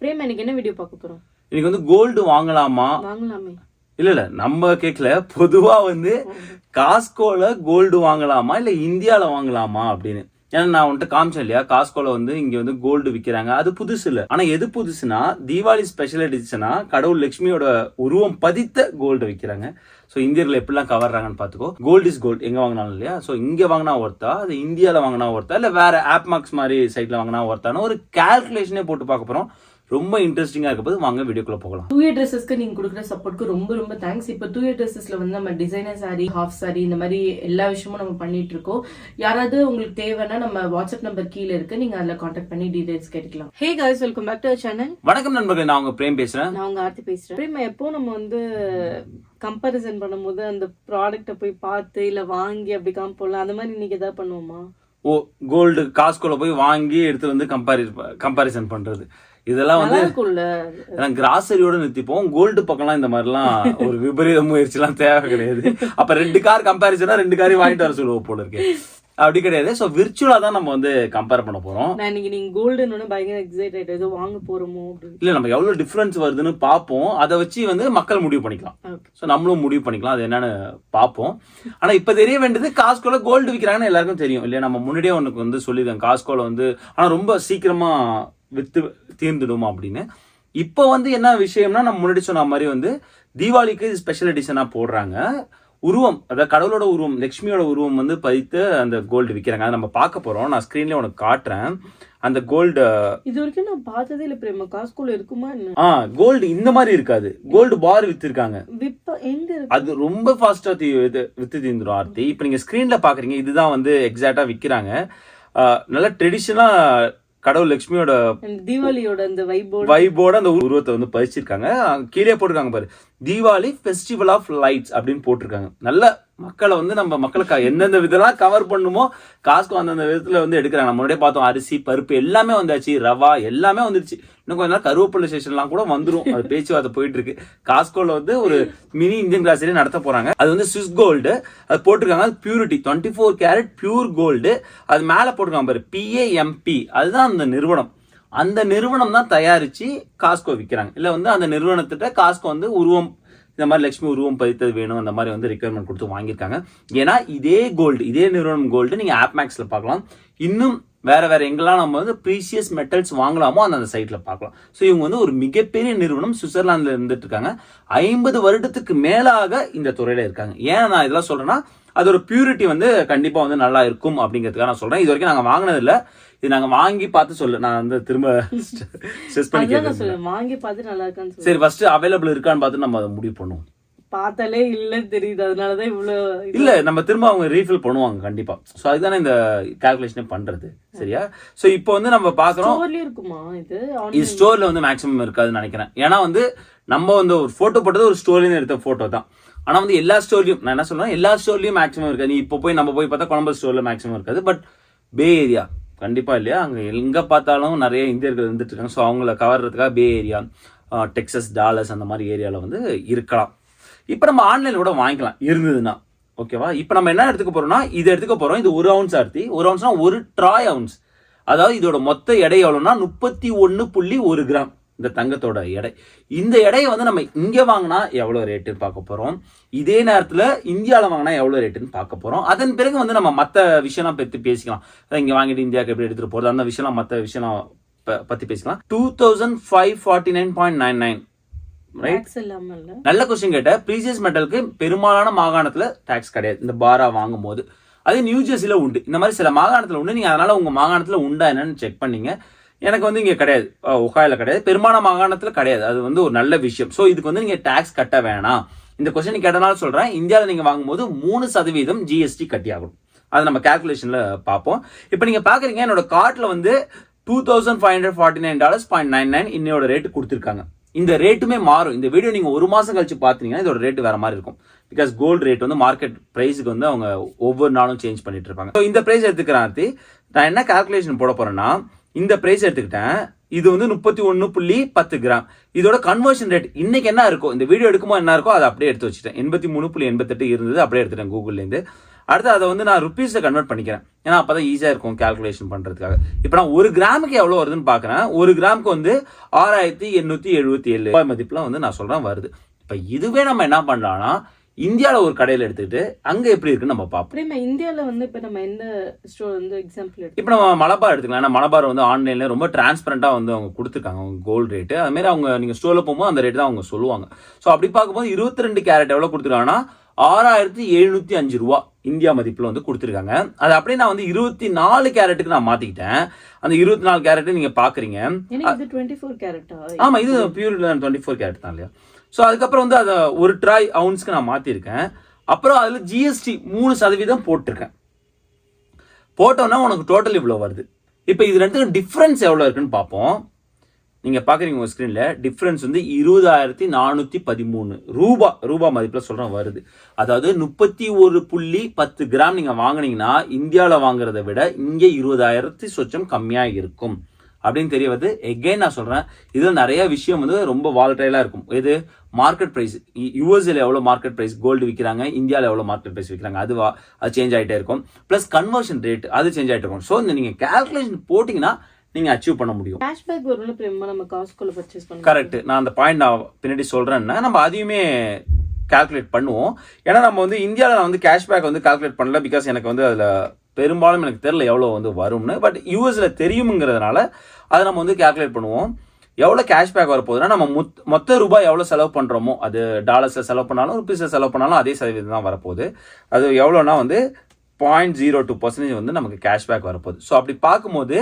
Frame எனக்கு என்ன video பார்க்க போறோம்? இன்னைக்கு வந்து கோல்டு வாங்கலாமா? வாங்கலாமே. இல்ல நம்ம கேட்கல, பொதுவா வந்து காஸ்கோல கோல்டு வாங்கலாமா இல்ல இந்தியால வாங்கலாமா அப்படின்னு. ஏன்னா நான் வந்துட்டு காமிச்சேன் இல்லையா, காஸ்கோல வந்து இங்க வந்து கோல்டு விக்கிறாங்க. அது புதுசு இல்ல. ஆனா எது புதுசுனா தீபாவளி ஸ்பெஷல் எடிஷனா கடவுள் லட்சுமியோட உருவம் பதித்த கோல்டு விக்கிறாங்க. ஸோ இந்தியர்கள் எப்படிலாம் கவர்றாங்கன்னு பாத்துக்கோ. கோல்டு இஸ் கோல்டு எங்க வாங்கினாலும் இல்லையா. ஸோ இங்க வாங்கினா ஒருத்தா, அது இந்தியால வாங்கினா ஒருத்தா, இல்ல வேற ஆப் மார்க்ஸ் மாதிரி சைட்ல வாங்கினா ஒருத்தான ஒரு கால்குலேஷனே போட்டு பார்க்க போறோம். ரொம்ப இன்ட்ரெஸ்டிங்கா இருக்க போது. வாங்க வீடியோக்குள்ள போகலாம். 2A ட்ரெஸ்ஸஸ்க்கு நீங்க கொடுக்குற சப்போர்ட்க்கு ரொம்ப ரொம்ப தேங்க்ஸ். இப்போ 2A ட்ரெஸ்ஸஸ்ல வந்து நம்ம டிசைனர் சாரி, ஹாஃப் சாரி, இந்த மாதிரி எல்லா விஷயமும் நம்ம பண்ணிட்டு இருக்கோம். யாராவது உங்களுக்கு தேவைன்னா நம்ம வாட்ஸ்அப் நம்பர் கீழே இருக்கு, நீங்க அதுல கான்டாக்ட் பண்ணி டீடைல்ஸ் கேட்டுக்கலாம். Hey guys, welcome back to channel. வணக்கம் நண்பர்களே, நான் உங்க பிரேம் பேசுறேன். நான் உங்க ஆர்த்தி பேசுறேன். பிரேம், எப்போ நம்ம வந்து கம்பேரிசன் பண்ணும்போது அந்த ப்ராடக்ட்டை போய் பார்த்து இல்ல வாங்கி அப்படி காமிப்போம்ல, அந்த மாதிரி இன்னைக்கு ஏதாவது பண்ணுவோமா? ஓ, கோல்டு காஸ்கோல போய் வாங்கி எடுத்து வந்து கம்பாரிசன் பண்றது, இதெல்லாம் வந்து கிராசரியோட நிறுத்திப்போம். கோல்டு பக்கம்லாம் இந்த மாதிரிலாம் ஒரு விபரீத முயற்சி எல்லாம் தேவை கிடையாது. அப்ப 2 கார் கம்பாரிசனா 2 காரையும் வாங்கிட்டு வர சொல்லுவோம் போல இருக்கு. அப்படி கிடையாது. சோ விர்ச்சுவலா தான் நம்ம வந்து கம்பேர் பண்ண போறோம். நான் இன்னைக்கு நீங்க கோல்டுன்னு பயங்கர எக்ஸைட்டட், ஏதோ வாங்க போறோமோ அப்படின்னு. இல்ல, நம்ம எவ்வளவு டிஃபரன்ஸ் வருதுன்னு பாப்போம். அதை வச்சு வந்து மக்கள் முடிவு பண்ணிக்கலாம். சோ நம்மளும் முடிவு பண்ணிக்கலாம் அது என்னன்னு பாப்போம். ஆனா இப்ப தெரிய வேண்டியது, காஸ்கோல கோல்டு விக்கிறாங்கன்னு எல்லாருக்கும் தெரியும் இல்லையா. நம்ம முன்னாடியே உனக்கு வந்து சொல்லிருக்கேன், காஸ்கோல வந்து ஆனா ரொம்ப சீக்கிரமா வித்து தீர்ந்துடும் அப்படின்னு. இப்போ வந்து என்ன விஷயம்னா, நம்ம முன்னாடி சொன்ன மாதிரி வந்து தீபாவளிக்கு ஸ்பெஷல் எடிஷனா போடுறாங்க. உருவம், அதாவது கடவுளோட உருவம், லட்சுமியோட உருவம் வந்து பதித்து அந்த கோல்டு விற்கிறாங்க. அதை நம்ம பார்க்க போறோம். நான் ஸ்கிரீன்ல உனக்கு காட்டுறேன். அந்த கோல்டு இது வரைக்கும் நான் பார்த்ததே இல்ல பிரேமா. காஸ்கோல இருக்குமா என்ன? கோல்டு இந்த மாதிரி இருக்காது. கோல்டு பார் வித்திருக்காங்க. எங்க இருக்கு? அது ரொம்ப ஃபாஸ்டா வித்து தீந்துரும் ஆர்த்தி. இப்ப நீங்க ஸ்கிரீன்ல பாக்குறீங்க, இதுதான் வந்து எக்ஸாக்டா விக்கிறாங்க. நல்ல ட்ரெடிஷனலா கடவுள் லட்சுமியோட தீபாவளியோட அந்த வைபோட அந்த உருவத்தை வந்து பதிச்சிருக்காங்க. கீழே போட்டிருக்காங்க பாரு, தீபாவளி ஃபெஸ்டிவல் ஆஃப் லைட்ஸ் அப்படின்னு போட்டிருக்காங்க. நல்ல மக்களை வந்து நம்ம மக்களுக்கு எந்தெந்த விதெல்லாம் கவர் பண்ணுமோ காஸ்கோ அந்தந்த விதத்துல வந்து எடுக்கிறாங்க. நம்ம முன்னாடியே பார்த்தோம், அரிசி பருப்பு எல்லாமே வந்தாச்சு, ரவா எல்லாமே வந்துருச்சு. இன்னும் கொஞ்ச நாள் கருவேப்பிலை ஸ்டேஷன்லாம் கூட வந்துடும். அது பேச்சுவார்த்தை போயிட்டு இருக்கு. காஸ்கோல வந்து ஒரு மினி இந்தியன் கிராசரி நடத்த போறாங்க. அது வந்து ஸ்விஸ் கோல்டு அது போட்டிருக்காங்க. அது பியூரிட்டி 24 கேரட் பியூர் கோல்டு. அது மேல போட்டிருக்காங்க பாரு, PAMP. அதுதான் அந்த நிறுவனம். அந்த நிறுவனம் தான் தயாரிச்சு காஸ்கோ விற்கிறாங்க. இல்ல வந்து அந்த நிறுவனத்திட்ட காஸ்கோ வந்து உருவம், இந்த மாதிரி லட்சுமி உருவம் பதித்தது வேணும், அந்த மாதிரி வந்து ரிக்வயர்மெண்ட் கொடுத்து வாங்கியிருக்காங்க. ஏன்னா இதே கோல்டு, இதே நிறுவனம் கோல்டு நீங்க ஆப் மேக்ஸ்ல பார்க்கலாம். இன்னும் வேற வேற எங்கெல்லாம் நம்ம வந்து ப்ரீசியஸ் மெட்டல்ஸ் வாங்கலாமோ அந்த சைட்ல பார்க்கலாம். ஸோ இவங்க வந்து ஒரு மிகப்பெரிய நிறுவனம், சுவிட்சர்லாந்துல இருந்துட்டு இருக்காங்க. 50 வருடத்துக்கு மேலாக இந்த துறையில இருக்காங்க. ஏன் நான் இதெல்லாம் சொல்றேன்னா, அதோட பியூரிட்டி வந்து கண்டிப்பா வந்து நல்லா இருக்கும் அப்படிங்கிறதுக்காக நான் சொல்றேன். இது வரைக்கும் நாங்க வாங்கினது இல்ல, இது நாங்க வாங்கி பார்த்து சொல்ல, நான் வந்து திரும்ப ஸ்ட்ரெஸ் பண்ணி வாங்கி பார்த்து நல்லா இருக்கான்னு. சரி, ஃபர்ஸ்ட் அவைலபிள் இருக்கான்னு பார்த்து நம்ம அதை முடிவு பண்ணுவோம். பார்த்தாலே இல்ல தெரியுது, அதனாலதான் இவ்வளவு இல்ல, நம்ம திரும்ப அவங்க ரீஃபில் பண்ணுவாங்க கண்டிப்பா. சோ அதுதானே இந்த கால்குலேஷனே பண்றது. சரியா? சோ இப்போ வந்து நம்ம பாக்குறோம், ஸ்டோர்ல இருக்குமா இது ஸ்டோர்ல வந்து மேக்ஸிமம் இருக்காதுன்னு நினைக்கிறேன். ஏன்னா வந்து நம்ம வந்து ஒரு போட்டோ போட்டது ஒரு ஸ்டோர்ல எடுத்த போட்டோ தான். ஆனா வந்து எல்லா ஸ்டோர்லயும், நான் என்ன சொல்றேன், எல்லா ஸ்டோர்லயும் மேக்ஸிமம் இருக்காது. நீ இப்போ போய் நம்ம போய் பார்த்தா கொலம்பஸ் ஸ்டோர்ல மேக்ஸிமம் இருக்காது. பட் பே ஏரியா கண்டிப்பா இல்லையா, அங்க எங்க பார்த்தாலும் நிறைய இந்தியர்கள் இருந்துட்டு இருக்காங்க. ஸோ அவங்கள கவர்றதுக்காக பே ஏரியா, டெக்சஸ், டாலஸ் அந்த மாதிரி ஏரியாவில் வந்து இருக்கலாம். இப்போ நம்ம ஆன்லைன்ல கூட வாங்கிக்கலாம் இருந்ததுன்னா. ஓகேவா? இப்போ நம்ம என்ன எடுத்துக்க போறோம்னா, இது எடுத்துக்க போறோம். இது 1 ounce ஆர்த்தி. 1 ounceனா 1 troy ounce. அதாவது இதோட மொத்த எடை எவ்வளவுனா 31.1 கிராம். இந்த தங்கத்தோட எடை. இந்த எடையை வந்து நம்ம இங்க வாங்கினா எவ்வளவு ரேட்டுன்னு பார்க்க போறோம். இதே நேரத்துல இந்தியாவில் வாங்கினா எவ்வளவு ரேட்டுன்னு பார்க்க போறோம். அதன் பிறகு வந்து நம்ம மற்ற விஷயம்லாம் பத்தி பேசிக்கலாம். இங்க வாங்கிட்டு இந்தியாவுக்கு எப்படி எடுத்துட்டு போறது, அந்த விஷயம் மற்ற விஷயம் பத்தி பேசிக்கலாம். 2549.99. நல்ல கொஸ்டின் கேட்ட. ப்ரீசியஸ் மெட்டலுக்கு பெரும்பாலான மாகாணத்துல டாக்ஸ் கிடையாது இந்த பாரா வாங்கும் போது. அதே நியூ ஜெர்சில உண்டு. இந்த மாதிரி சில மாகாணத்துல உண்டு. நீங்க அதனால உங்க மாகாணத்துல உண்டா என்னன்னு செக் பண்ணீங்க. எனக்கு வந்து இங்க கிடையாது, ஒகாயில கிடையாது, பெரும்பாலான மாகாணத்துல கிடையாது. அது வந்து ஒரு நல்ல விஷயம். சோ இதுக்கு வந்து நீங்க டாக்ஸ் கட்ட வேணாம். இந்த கொஸ்டின் கேட்டனால சொல்றேன், இந்தியாவில் நீங்க வாங்கும்போது 3% GST கட்டி ஆகும். அதை நம்ம கால்குலேஷன்ல பார்ப்போம். இப்போ நீங்க பாக்குறீங்க, என்னோட கார்ட்ல வந்து $2549.99 இன்னையோட ரேட்டு கொடுத்துருக்காங்க. இந்த ரேட்டுமே மாறும். இந்த வீடியோ நீங்க 1 மாசம் கழிச்சு பாத்தீங்கன்னா இதோட ரேட் வேற மாதிரி இருக்கும். பிகாஸ் கோல்டு ரேட் வந்து மார்க்கெட் பிரைஸுக்கு வந்து அவங்க ஒவ்வொரு நாளும் சேஞ்ச் பண்ணிட்டு இருப்பாங்க. ஸோ இந்த பிரைஸ் எடுத்துக்கிறேன். நான் என்ன கால்குலேஷன் போட போறேன்னா, இந்த பிரைஸ் எடுத்துக்கிட்டேன். இது வந்து 31.10 கிராம். இதோட கன்வர்ஷன் ரேட் இன்னைக்கு என்ன இருக்கும், இந்த வீடியோ எடுக்குமோ என்ன இருக்கோ அதை அப்படியே எடுத்து வச்சுட்டேன். 83.88 இருந்தது, அப்படியே எடுத்துட்டேன் கூகுள்ல இருந்து. அடுத்து அதை வந்து நான் ருபீஸில் கன்வெர்ட் பண்ணிக்கிறேன், ஏன்னா அப்போ தான் ஈஸியாக இருக்கும் கேல்குலேஷன் பண்ணுறதுக்காக. இப்போ நான் 1 கிராமுக்கு எவ்வளோ வருதுன்னு பார்க்குறேன். 1 கிராமுக்கு வந்து 6877 ரூபாய் மதிப்புலாம் வந்து நான் சொல்கிறேன் வருது. இப்போ இதுவே நம்ம என்ன பண்ணலாம்னா இந்தியாவில் ஒரு கடையில் எடுத்துக்கிட்டு அங்கே எப்படி இருக்குன்னு நம்ம பார்ப்போம். இந்தியாவில் வந்து இப்போ நம்ம எந்த ஸ்டோர் வந்து எக்ஸாம்பிள் இப்போ நம்ம மலபார் எடுத்துக்கலாம். ஏன்னா மலபார் வந்து ஆன்லைனில் ரொம்ப டிரான்ஸ்பரண்டாக வந்து அவங்க கொடுத்துருக்காங்க அவங்க கோல்டு ரேட்டு. அதுமாரி அவங்க நீங்கள் ஸ்டோரில் போகும்போது அந்த ரேட்டு தான் அவங்க சொல்லுவாங்க. ஸோ அப்படி பார்க்கும்போது 22 கேரட் எவ்வளோ கொடுத்துருக்காங்கன்னா 6705 ரூபா இந்தியா மதிப்பில் வந்து கொடுத்துருக்காங்க. அது அப்படியே நான் வந்து 24 கேரட்டுக்கு நான் மாற்றிக்கிட்டேன். அந்த 24 கேரட்டு நீங்கள் பார்க்குறீங்க. ஆமாம், இது பியூர் 24 கேரட் தான் இல்லையா. ஸோ அதுக்கப்புறம் வந்து அதை 1 ட்ராய் அவுன்ஸ்க்கு நான் மாற்றிருக்கேன். அப்புறம் அதில் ஜிஎஸ்டி 3% போட்டிருக்கேன். போட்டோன்னா உனக்கு டோட்டல் இவ்வளோ வருது. இப்போ இது ரெண்டுக்கும் டிஃப்ரென்ஸ் எவ்வளோ இருக்குன்னு பார்ப்போம். நீங்கள் பார்க்குறீங்க உங்கள் ஸ்க்ரீனில் டிஃப்ரென்ஸ் வந்து 20413 ரூபா மதிப்பில் சொல்கிறேன் வருது. அதாவது 31.10 கிராம் நீங்கள் வாங்கினீங்கன்னா இந்தியாவில் வாங்குறத விட இங்கே 20,000 சொச்சம் கம்மியாக இருக்கும் அப்படின்னு தெரிய வருது. எகெயின் நான் சொல்கிறேன், இதில் நிறைய விஷயம் வந்து ரொம்ப வாலட்டைலாக இருக்கும். இது மார்க்கெட் ப்ரைஸ், யூஎஸ்ஏல எவ்வளோ மார்க்கெட் ப்ரைஸ் கோல்டு விற்கிறாங்க, இந்தியாவில் எவ்வளோ மார்க்கெட் ப்ரைஸ் விற்கிறாங்க, அது சேஞ்ச் ஆகிட்டே இருக்கும். ப்ளஸ் கன்வர்ஷன் ரேட் அது சேஞ்ச் ஆகிட்டே இருக்கும். ஸோ இந்த நீங்கள் கேல்குலேஷன் போட்டிங்கன்னா நீங்கள் அச்சீவ் பண்ண முடியும். கேஷ்பேக் வரும்ல பிரேமா, நம்ம காசுக்குள்ள பர்ச்சேஸ் பண்ணுவோம். கரெக்ட். நான் அந்த பாயிண்ட் நான் பின்னாடி சொல்கிறேன்னா நம்ம அதையுமே கால்குலேட் பண்ணுவோம். ஏன்னா நம்ம வந்து இந்தியாவில் நான் வந்து கேஷ்பேக் வந்து கால்குலேட் பண்ணல. பிகாஸ் எனக்கு வந்து அதில் பெரும்பாலும் எனக்கு தெரியல எவ்வளோ வந்து வரும்னு. பட் யூஎஸில் தெரியுங்கிறதுனால அதை நம்ம வந்து கால்குலேட் பண்ணுவோம். எவ்வளோ கேஷ்பேக் வரப்போகுதுன்னா நம்ம மொத்த ரூபாய் எவ்வளோ செலவு பண்ணுறோமோ, அது டாலர்ஸில் செலவு பண்ணாலும் ருபீஸில் செலவு பண்ணாலும் அதே சதவீதம் தான் வரப்போகுது. அது எவ்வளோனா வந்து 0.02% வந்து நமக்கு கேஷ்பேக் வரப்போகுது. ஸோ அப்படி பார்க்கும்போது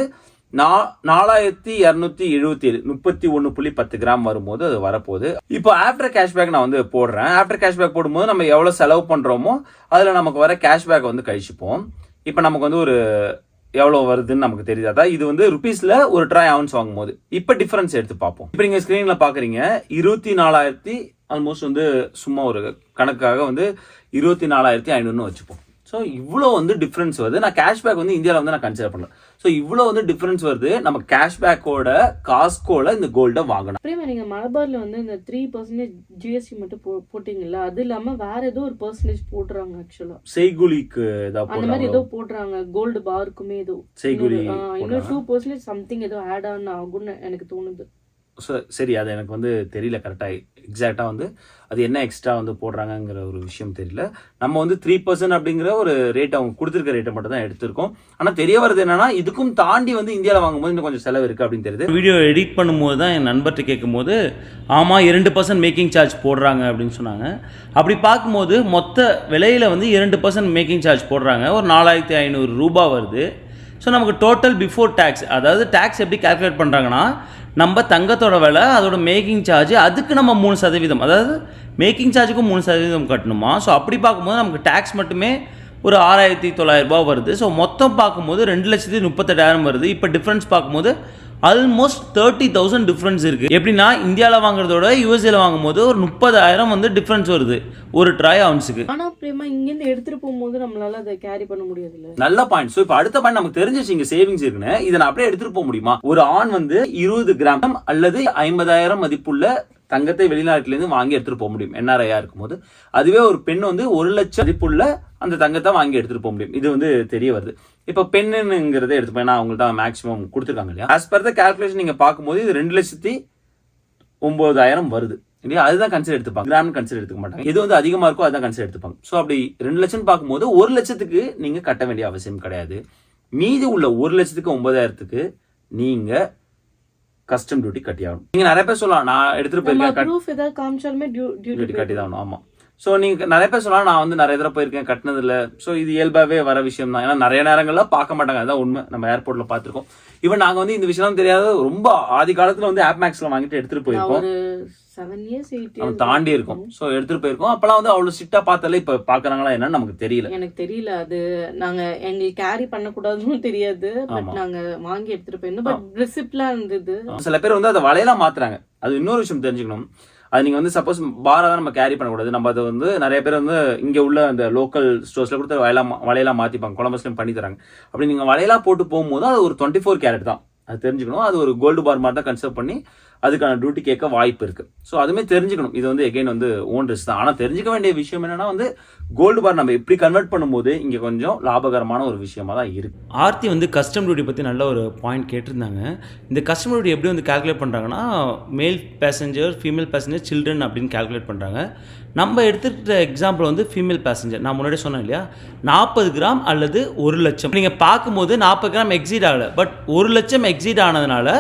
4277 31.10 கிராம் வரும்போது அது வரப்போகுது. இப்போ ஆஃப்டர் கேஷ்பேக் நான் வந்து போடுறேன். ஆஃப்டர் கேஷ்பேக் போடும்போது நம்ம எவ்வளோ செலவு பண்ணுறோமோ அதில் நமக்கு வர கேஷ்பேக் வந்து கழிச்சுப்போம். இப்போ நமக்கு வந்து ஒரு எவ்வளோ வருதுன்னு நமக்கு தெரியுது. அதான் இது வந்து ருபீஸில் 1 ட்ராய் அவுன்ஸ் வாங்கும்போது இப்போ டிஃபரன்ஸ் எடுத்து பார்ப்போம். இப்போ நீங்கள் ஸ்க்ரீனில் பார்க்குறீங்க 24,000 ஆல்மோஸ்ட் வந்து சும்மா ஒரு கணக்காக வந்து 24,500 வச்சுப்போம். ஸோ இவ்வளோ வந்து டிஃப்ரென்ஸ் வருது. நான் கேஷ்பேக் வந்து இந்தியாவில் வந்து நான் கன்சிடர் பண்ணல. ஸோ இவ்வளோ வந்து டிஃப்ரென்ஸ் வருது. நம்ம கேஷ்பேக்கோட காஸ்கோல இந்த கோல்டை வாங்கணும். அப்புறமா நீங்கள் மலபாரில் வந்து இந்த 3% ஜிஎஸ்டி மட்டும் போட்டிங்கல்ல, அது இல்லாமல் வேற ஏதோ ஒரு பர்சன்டேஜ் போடுறாங்க. ஆக்சுவலாக செய்குலிக்கு ஏதாவது அந்த மாதிரி ஏதோ போடுறாங்க. கோல்டு பாருக்குமே ஏதோ செய்குலி இன்னும் 2% சம்திங் ஏதோ ஆட் ஆன் ஆகும்னு எனக்கு தோணுது. சரி, அது எனக்கு வந்து தெரியல கரெக்டாக எக்ஸாக்டாக வந்து அது என்ன எக்ஸ்ட்ரா வந்து போடுறாங்கங்கிற ஒரு விஷயம் தெரியல. நம்ம வந்து 3% அப்படிங்கிற ஒரு ரேட் அவங்க கொடுத்துருக்க ரேட்டை மட்டும் தான் எடுத்திருக்கோம். ஆனால் தெரிய வருது என்னன்னா இதுக்கும் தாண்டி வந்து இந்தியாவில் வாங்கும்போது இன்னும் கொஞ்சம் செலவு இருக்குது அப்படின்னு தெரியுது. வீடியோ எடிட் பண்ணும்போது தான் என் நண்பர்கிட்ட கேட்கும்போது ஆமாம் 2% மேக்கிங் சார்ஜ் போடுறாங்க அப்படின்னு சொன்னாங்க. அப்படி பார்க்கும்போது மொத்த விலையில் வந்து 2% மேக்கிங் சார்ஜ் போடுறாங்க. ஒரு 4,500 ரூபாய் வருது. ஸோ நமக்கு டோட்டல் பிஃபோர் டேக்ஸ், அதாவது டேக்ஸ் எப்படி கால்குலேட் பண்ணுறாங்கன்னா நம்ம தங்கத்தோட விலை, அதோட மேக்கிங் சார்ஜ், அதுக்கு நம்ம 3%, அதாவது மேக்கிங் சார்ஜுக்கும் 3% கட்டணுமா. ஸோ அப்படி பார்க்கும்போது நமக்கு டேக்ஸ் மட்டுமே ஒரு 6,900 ரூபாய் வருது. ஸோ மொத்தம் பார்க்கும்போது 2,38,000 வருது. இப்போ டிஃப்ரென்ஸ் பார்க்கும்போது ஆல்மோஸ்ட் 30,000 டிஃப்ரென்ஸ் இருக்குது. எப்படின்னா இந்தியாவில் வாங்குறதோட யூஎஸ்ஏல வாங்கும்போது ஒரு 30,000 வந்து டிஃப்ரென்ஸ் வருது ஒரு ட்ராய் அவுன்ஸுக்கு. ஆனால் பிரேமா இங்கேருந்து எடுத்துகிட்டு போகும்போது நம்மளால அதை கேரி பண்ண முடியாதுல்ல. நல்ல பாயிண்ட். ஸோ இப்போ அடுத்த பாயிண்ட் நமக்கு தெரிஞ்சிச்சு இங்கே சேவிங்ஸ் இருக்குன்னு. இதை நான் அப்படியே எடுத்துகிட்டு போக முடியுமா? ஒரு ஆண் வந்து 20 கிராம் அல்லது 50,000 மதிப்புள்ள தங்கத்தை வெளிநாட்டிலேருந்து வாங்கி எடுத்துகிட்டு போக முடியும் என்ஆர்ஐயா இருக்கும்போது. அதுவே ஒரு பெண் வந்து 1 லட்சம் மதிப்புள்ள அந்த தங்கத்தை வாங்கி எடுத்துகிட்டு போக முடியும். இது வந்து தெரிய வருது. இப்போ பெண்ணுங்கிறத எடுத்துப்போம், ஏன்னா அவங்கள்ட்ட மேக்ஸிமம் கொடுத்துருக்காங்க இல்லையா. ஆஸ் பர் த கால்குலேஷன் நீங்கள் பார்க்கும்போது இது 2,09,000 வருது இல்லையா. அதுதான் கன்சிடர் எடுத்துப்பாங்க, கிராம் கன்சிடர் எடுத்துக்க மாட்டாங்க. எது வந்து அதிகமாக இருக்கோ அதுதான் கன்சிடர் எடுத்துப்பாங்க. ஸோ அப்படி 2 லட்சம் பார்க்கும்போது 1 லட்சத்துக்கு நீங்கள் கட்ட வேண்டிய அவசியம் கிடையாது. மீதி உள்ள 1,09,000க்கு நீங்கள் கஸ்டம் டியூட்டி கட்டி ஆகணும். நீங்கள் நிறைய பேர் சொல்லலாம் நான் எடுத்துகிட்டு போயிருக்கேன் டியூட்டி கட்டி தான் ஆகணும். ஆமாம். ஸோ நீங்கள் நிறைய பேர் சொல்லலாம் நான் வந்து நிறைய தடவை போயிருக்கேன் கட்டினதில்ல. ஸோ இது இயல்பாகவே வர விஷயம் தான். ஏன்னா நிறைய நேரங்களில் பார்க்க மாட்டாங்க, அதுதான் உண்மை. நம்ம ஏர்போர்ட்டில் பார்த்துருக்கோம். ஈவன் நாங்கள் வந்து இந்த விஷயம் தெரியாத ரொம்ப ஆதி காலத்தில் வந்து ஆப் மேக்ஸில் வாங்கிட்டு எடுத்துகிட்டு போயிருக்கோம். 7 years 8 years தாண்டி இருக்கும். ஸோ எடுத்துகிட்டு போயிருக்கோம். அப்போலாம் வந்து அவ்வளோ ஸ்ட்ரிக்டாக பார்த்தாலே இப்போ பார்க்குறாங்களா என்னன்னு நமக்கு தெரியல. எனக்கு தெரியல. அது நாங்கள் எங்களுக்கு கேரி பண்ணக்கூடாதுன்னு தெரியாது. பட் நாங்கள் வாங்கி எடுத்துகிட்டு போயிருந்தோம். பட் ரிசிப்ட்லாம் இருந்தது. சில பேர் வந்து அதை வலையெல்லாம் மாற்றுறாங்க. அது இன்னொரு விஷயம் தெரிஞ்சுக்கணும். அது நீங்கள் வந்து சப்போஸ் பாரா தான் நம்ம கேரி பண்ணக்கூடாது. நம்ம அதை வந்து நிறைய பேர் வந்து இங்கே உள்ள அந்த லோக்கல் ஸ்டோர்ஸில் கொடுத்து வலையெல்லாம் மாற்றிப்பாங்க, கொலம்பஸ்லையும் பண்ணி தராங்க. அப்படி நீங்கள் வலையெல்லாம் போட்டு போகும்போது அது ஒரு 24 கேரட் தான், அது தெரிஞ்சுக்கணும். அது ஒரு கோல்டு பார் மாதிரி தான் கன்சிடர் பண்ணி அதுக்கான டியூட்டி கேட்க வாய்ப்பு இருக்கு. ஸோ அதுமே தெரிஞ்சுக்கணும். இது வந்து எகைன் வந்து ஓன் ரிஸ்க் தான். ஆனால் தெரிஞ்சுக்க வேண்டிய விஷயம் என்னன்னா வந்து கோல்டு பார் நம்ம எப்படி கன்வெர்ட் பண்ணும்போது இங்கே கொஞ்சம் லாபகரமான ஒரு விஷயமா தான் இருக்கு. ஆர்த்தி வந்து கஸ்டம் டியூட்டி பற்றி நல்ல ஒரு பாயிண்ட் கேட்டிருந்தாங்க. இந்த கஸ்டம் டியூட்டி எப்படி வந்து கால்குலேட் பண்ணுறாங்கன்னா மேல் பேசஞ்சர், ஃபீமேல் பேசஞ்சர், சில்ட்ரன் அப்படின்னு கால்குலேட் பண்ணுறாங்க. நம்ம எடுத்துக்கிட்ட எக்ஸாம்பிள் வந்து ஃபீமேல் பேசஞ்சர். நான் முன்னாடி சொன்னேன் இல்லையா, 40 கிராம் அல்லது 1 லட்சம். நீங்கள் பார்க்கும்போது 40 கிராம் எக்ஸீட் ஆகலை, பட் 1 லட்சம் எக்ஸீட் ஆனதுனால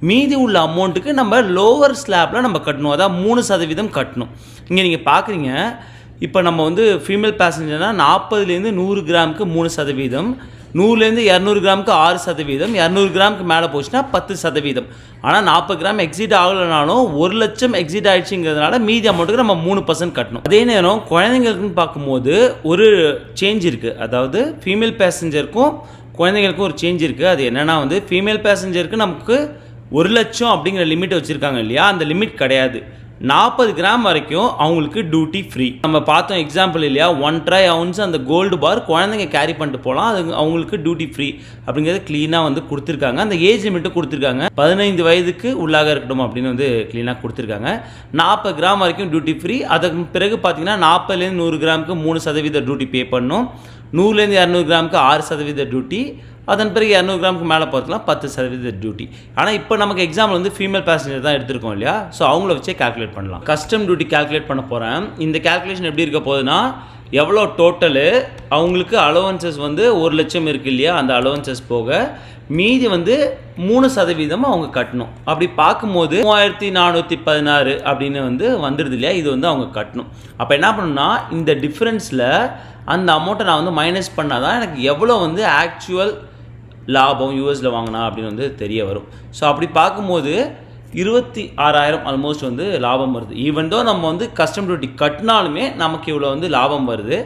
மீதி உள்ள அமௌண்ட்டுக்கு நம்ம லோவர் ஸ்லாப்பில் நம்ம கட்டணும், அதாவது 3% கட்டணும். இங்கே நீங்கள் பார்க்குறீங்க, இப்போ நம்ம வந்து ஃபீமேல் பேசஞ்சர்னால் 40லேருந்து 100 கிராமுக்கு 3%, 100லேருந்து 200 கிராமுக்கு 6%, 200 கிராமுக்கு மேலே போச்சுன்னா 10%. ஆனால் 40 கிராம் எக்ஸிட் ஆகலைனாலும் 1 லட்சம் எக்ஸிட் ஆகிடுச்சிங்கிறதுனால மீதி அமௌண்ட்டுக்கு நம்ம 3% கட்டணும். அதே நேரம் குழந்தைங்களுக்குன்னு பார்க்கும்போது ஒரு சேஞ்ச் இருக்குது. அதாவது ஃபீமேல் பேசஞ்சருக்கும் குழந்தைங்களுக்கும் ஒரு சேஞ்ச் இருக்குது. அது என்னென்னா வந்து ஃபீமேல் பேசஞ்சருக்கு நமக்கு 1 லட்சம் அப்படிங்கிற லிமிட் வச்சுருக்காங்க இல்லையா, அந்த லிமிட் கிடையாது. 40 கிராம் வரைக்கும் அவங்களுக்கு டியூட்டி ஃப்ரீ. நம்ம பார்த்தோம் எக்ஸாம்பிள் இல்லையா, 1 ounce அந்த கோல்டு பார் குழந்தைங்க கேரி பண்ணிட்டு போகலாம், அது அவங்களுக்கு டியூட்டி ஃப்ரீ அப்படிங்கிறது க்ளீனாக வந்து கொடுத்துருக்காங்க. அந்த ஏஜ் லிமிட்டும் கொடுத்துருக்காங்க, 15 வயதுக்கு உள்ளாக இருக்கட்டும் அப்படின்னு வந்து க்ளீனாக கொடுத்துருக்காங்க. 40 கிராம் வரைக்கும் டியூட்டி ஃப்ரீ. அதுக்கு பிறகு பார்த்தீங்கன்னா 40லேருந்து 100 கிராமுக்கு 3% டியூட்டி பே பண்ணணும், 100லேருந்து 200 கிராமுக்கு 6% டியூட்டி, அதன் பிறகு 200 கிராமுக்கு மேலே பார்த்துக்கலாம் 10% டியூட்டி. ஆனால் இப்போ நமக்கு எக்ஸாம்பிள் வந்து ஃபீமேல் பேசஞ்சர் தான் எடுத்திருக்கோம் இல்லையா, ஸோ அவங்கள வச்சே கால்குலேட் பண்ணலாம். கஸ்டம் டியூட்டி கால்குலேட் பண்ண போகிறேன். இந்த கால்குலேஷன் எப்படி இருக்க போகுதுன்னா, எவ்வளோ டோட்டலு அவங்களுக்கு அலோவன்சஸ் வந்து 1 லட்சம் இருக்குது இல்லையா, அந்த அலோவன்சஸ் போக மீதி வந்து 3% அவங்க கட்டணும். அப்படி பார்க்கும்போது 3416 அப்படின்னு வந்து வந்துடுது இல்லையா, இது வந்து அவங்க கட்டணும். அப்போ என்ன பண்ணணும்னா, இந்த டிஃப்ரென்ஸில் அந்த அமௌண்ட்டை நான் வந்து மைனஸ் பண்ணால் தான் எனக்கு எவ்வளோ வந்து ஆக்சுவல் லாபம் யூஎஸில் வாங்கினா அப்படின்னு வந்து தெரிய வரும். ஸோ அப்படி பார்க்கும்போது 26,000 ஆல்மோஸ்ட் வந்து லாபம் வருது. ஈவன் தோ நம்ம வந்து கஸ்டம் டியூட்டி கட்டினாலுமே நமக்கு இவ்வளோ வந்து லாபம் வருது.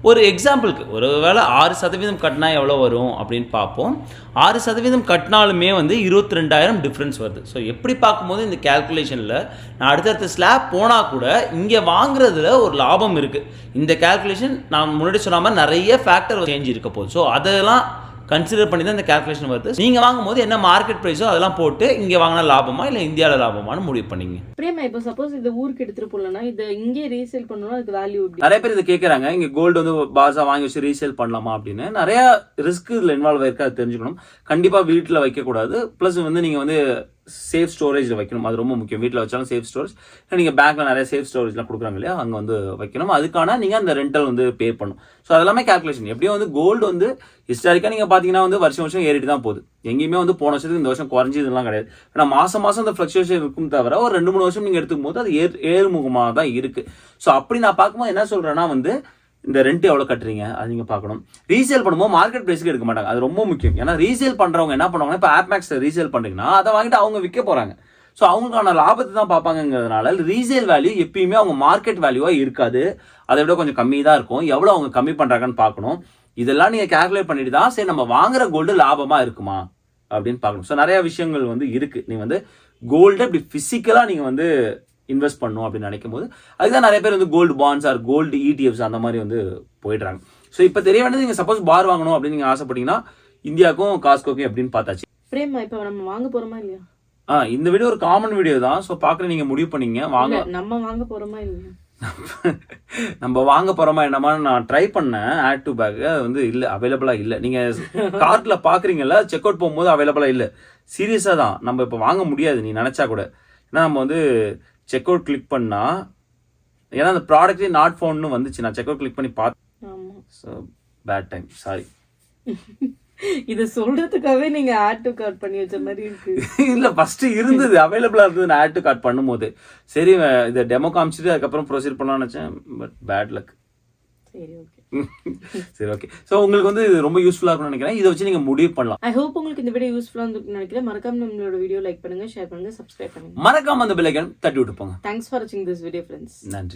ஒரு எக்ஸாம்பிளுக்கு ஒரு வேளை 6% கட்டினா எவ்வளோ வரும் அப்படின்னு பார்ப்போம். 6% கட்டினாலுமே வந்து 22,000 டிஃப்ரென்ஸ் வருது. ஸோ எப்படி பார்க்கும்போது இந்த கேல்குலேஷனில் நான் அடுத்தடுத்த ஸ்லாப் போனால் கூட இங்கே வாங்குறதுல ஒரு லாபம் இருக்குது. இந்த கேல்குலேஷன் நான் முன்னாடி சொன்ன மாதிரி நிறைய ஃபேக்டர் சேஞ்ச் இருக்க போகுது. ஸோ அதெல்லாம் கன்சிடர் பண்ணி தான் இந்த கேல்குலேஷன் வருது. நீங்கள் வாங்கும்போது என்ன மார்க்கெட் ப்ரைஸோ அதெல்லாம் போட்டு இங்கே வாங்கினா லாபமா இல்லை இந்தியாவில் லாபமானு முடிவு பண்ணிங்க. பிரேமா, இப்போ சப்போஸ் இந்த ஊருக்கு எடுத்துட்டு போகலன்னா இதை இங்கே ரீசேல் பண்ணணும்னா அதுக்கு வேல்யூ எப்படி? நிறைய பேர் இதை கேட்குறாங்க, இங்கே கோல்டு வந்து பாஸா வாங்கி வச்சு ரீசேல் பண்ணலாமா அப்படின்னு. நிறைய ரிஸ்க் இதில் இன்வால்வ் ஆயிருக்கு, அது தெரிஞ்சுக்கணும். கண்டிப்பாக வீட்டில் வைக்கக்கூடாது. ப்ளஸ் வந்து நீங்கள் வந்து சேஃப் ஸ்டோரேஜில் வைக்கணும், அது ரொம்ப முக்கியம். வீட்டில் வச்சாலும் சேஃப் ஸ்டோரேஜ், நீங்கள் பேங்க்கில் நிறைய சேஃப் ஸ்டோரேஜ்லாம் கொடுக்குறாங்க இல்லையா, அங்கே வந்து வைக்கணும். அதுக்கான நீங்கள் அந்த ரெண்டல் வந்து பே பண்ணணும். ஸோ அதெல்லாமே கேல்குலேஷன். எப்படியும் வந்து கோல்டு வந்து ஹிஸ்டாரிக்காக நீங்கள் பார்த்தீங்கன்னா வந்து வருஷம் ஏறிட்டு தான் போகுது. எங்கேயுமே வந்து போன வருஷத்துக்கு இந்த வருஷம் குறைஞ்சதுலாம் கிடையாது. ஏன்னா மாதம் அந்த ஃப்ளக்சுவேஷன் இருக்கும் தவிர ஒரு 2-3 வருஷம் நீங்கள் எடுத்துக்கும் போது அது ஏறுமுகமாக தான் இருக்குது. ஸோ அப்படி நான் பார்க்கும்போது என்ன சொல்கிறேன்னா வந்து இந்த ரெண்ட் எவ்வளோ கட்டுறீங்க அது நீங்கள் பார்க்கணும். ரீசேல் பண்ணும்போது மார்க்கெட் ப்ரைஸுக்கு எடுக்க மாட்டாங்க, அது ரொம்ப முக்கியம். ஏன்னா ரீசேல் பண்ணுறவங்க என்ன பண்ணுவாங்கன்னா, இப்போ ஆப்மேக்ஸில் ரீசேல் பண்ணுறீங்கன்னா அதை வாங்கிட்டு அவங்க விற்க போகிறாங்க. ஸோ அவங்களுக்கான லாபத்தை தான் பார்ப்பாங்கிறதுனால ரீசேல் வேல்யூ எப்பயுமே அவங்க மார்க்கெட் வேல்யூவாக இருக்காது, அதை விட கொஞ்சம் கம்மி தான் இருக்கும். எவ்வளோ அவங்க கம்மி பண்ணுறாங்கன்னு பார்க்கணும். இதெல்லாம் நீங்கள் கேல்குலேட் பண்ணிட்டு தான் சரி நம்ம வாங்குற கோல்டு லாபமாக இருக்குமா அப்படின்னு பார்க்கணும். ஸோ நிறைய விஷயங்கள் வந்து இருக்குது. நீங்கள் வந்து கோல்டு இப்படி ஃபிசிக்கலாக நீங்கள் வந்து இன்வெஸ்ட் பண்ணும் அப்படின்னு நினைக்கும் போது அதுதான் நிறைய பேர் வந்து gold bonds or gold ETFs அந்த மாதிரி வந்து போயிடுறாங்க. ஸோ இப்போ தெரிய வேண்டியது, நீங்கள் சப்போஸ் பார் வாங்கணும் அப்படின்னு நீங்கள் ஆசைப்பட்டீங்கன்னா இந்தியாவுக்கும் காஸ்கோக்கும் எப்படின்னு பார்த்தாச்சு. பிரேமா, இப்போ நம்ம வாங்க போறோமா இல்லையா? இந்த வீடியோ ஒரு காமன் வீடியோ தான். ஸோ பார்க்குற நீங்கள் முடிவு பண்ணீங்க வாங்க, நம்ம வாங்க போறோமா இல்லையா? நம்ம வாங்க போறோமா என்னமா நான் ட்ரை பண்ணேன். ஆட் டு பேக் வந்து இல்லை, அவைலபிளாக இல்லை. நீங்கள் கார்ட்டில் பார்க்குறீங்கல்ல, செக் அவுட் போகும்போது அவைலபிளாக இல்லை. சீரியஸாக தான் நம்ம இப்போ வாங்க முடியாது நீ நினச்சா கூட. ஏன்னா நம்ம வந்து செக் அவுட் கிளிக் பண்ணா, ஏன்னா அந்த ப்ராடக்டே நாட் ஃபவுண்ட்னு வந்துச்சு. நான் செக் அவுட் கிளிக் பண்ணி பார்த்தேன். So bad time, sorry. இது சொல்றதுக்காகவே நீங்க ஆட் டு கார்ட் பண்ணி வச்ச மாதிரி இருக்கு. இல்ல ஃபர்ஸ்ட் இருந்தது, அவைலபிளா இருந்தது. நான் ஆட் டு கார்ட் பண்ணும்போது சரி இதை டெமோ காமிச்சிட்டு அதுக்கப்புறம் ப்ரொசீட் பண்ணலாம்னு நினைச்சேன். But bad luck. சரி ஓகே. ஸோ உங்களுக்கு வந்து இது ரொம்ப யூஸ்ஃபுல்லா இருக்கும்னு நினைக்கிறேன். இதை வச்சு நீங்க முடிவு பண்ணலாம். ஐ ஹோப் உங்களுக்கு இந்த வீடியோ யூஸ்ஃபுல்லா இருந்துன்னு நினைக்கிறேன். மறக்காம நம்மளோட வீடியோ லைக் பண்ணுங்க, ஷேர் பண்ணுங்க, சப்ஸ்கிரைப் பண்ணுங்க. மறக்காம அந்த பெல் ஐகான் தட்டி விட்டு போங்க. தேங்க்ஸ் ஃபார் வாட்சிங் திஸ் வீடியோ ஃப்ரெண்ட்ஸ். நன்றி.